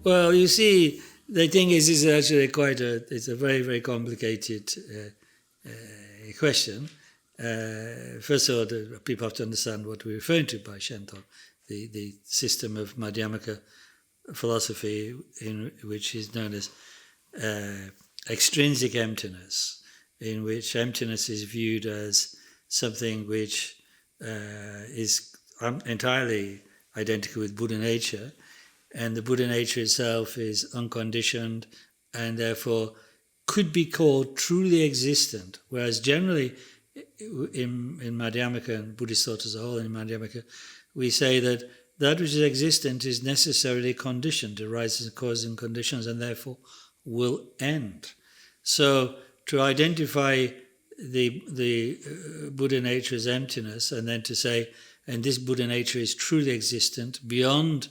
Well, you see, the thing is actually it's a very, very complicated question. First of all, people have to understand what we're referring to by Zhentong, the system of Madhyamaka philosophy, in which is known as extrinsic emptiness, in which emptiness is viewed as something which is entirely identical with Buddha nature, and the Buddha nature itself is unconditioned and therefore could be called truly existent, whereas generally in Madhyamaka and Buddhist thought as a whole in Madhyamaka, we say that that which is existent is necessarily conditioned, arises and causing conditions, and therefore will end. So to identify the Buddha nature as emptiness, and then to say, and this Buddha nature is truly existent beyond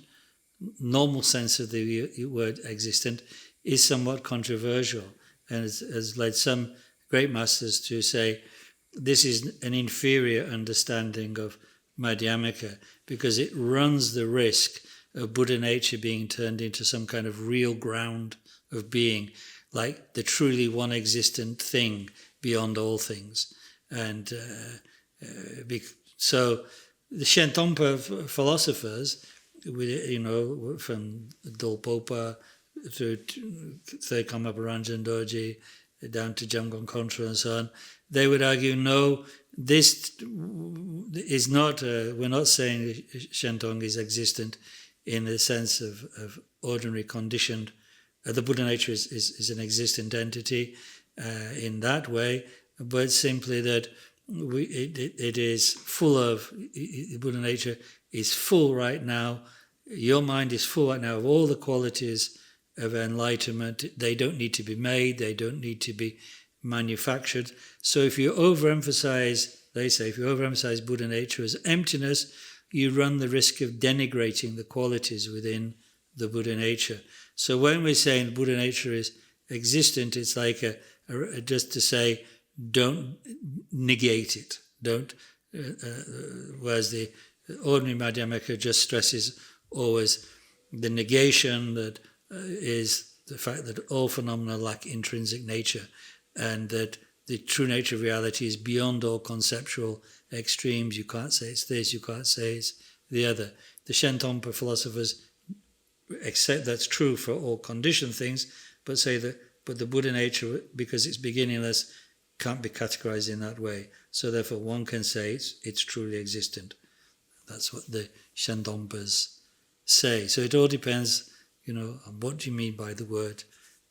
normal sense of the word existent, is somewhat controversial, and has led some great masters to say this is an inferior understanding of Madhyamaka, because it runs the risk of Buddha nature being turned into some kind of real ground of being, like the truly one existent thing beyond all things. And so the Shentompa philosophers, from Dolpopa through Third Karmapa Ranjan Dorji, down to Jamgon Contra and so on, they would argue, no, this is not, we're not saying Zhentong is existent in the sense of ordinary conditioned. The Buddha nature is an existent entity in that way, but simply that it is full of, Buddha nature is full right now, your mind is full right now of all the qualities of enlightenment. They don't need to be made, they don't need to be manufactured. So if you overemphasize, they say, if you overemphasize Buddha nature as emptiness, you run the risk of denigrating the qualities within the Buddha nature. So when we're saying Buddha nature is existent, it's like just to say, don't negate it. Don't. Whereas the ordinary Madhyamaka just stresses always the negation that is the fact that all phenomena lack intrinsic nature, and that the true nature of reality is beyond all conceptual extremes. You can't say it's this, you can't say it's the other. The Shentompa philosophers accept that's true for all conditioned things, but say that but the Buddha nature, because it's beginningless, can't be categorized in that way. So therefore one can say it's truly existent. That's what the Shentompas say. So it all depends, on what do you mean by the word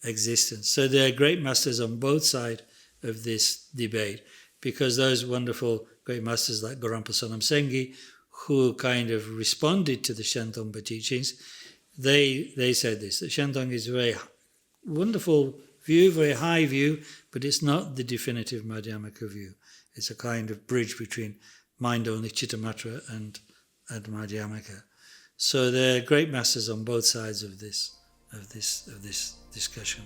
existence. So there are great masters on both sides of this debate, because those wonderful great masters like Gorampa Sonam Sengi, who kind of responded to the Shentompa teachings, they said this, that Zhentong is a very wonderful view, very high view, but it's not the definitive Madhyamaka view. It's a kind of bridge between mind-only Chittamatra and Madhyamaka. So there are great masters on both sides of this discussion.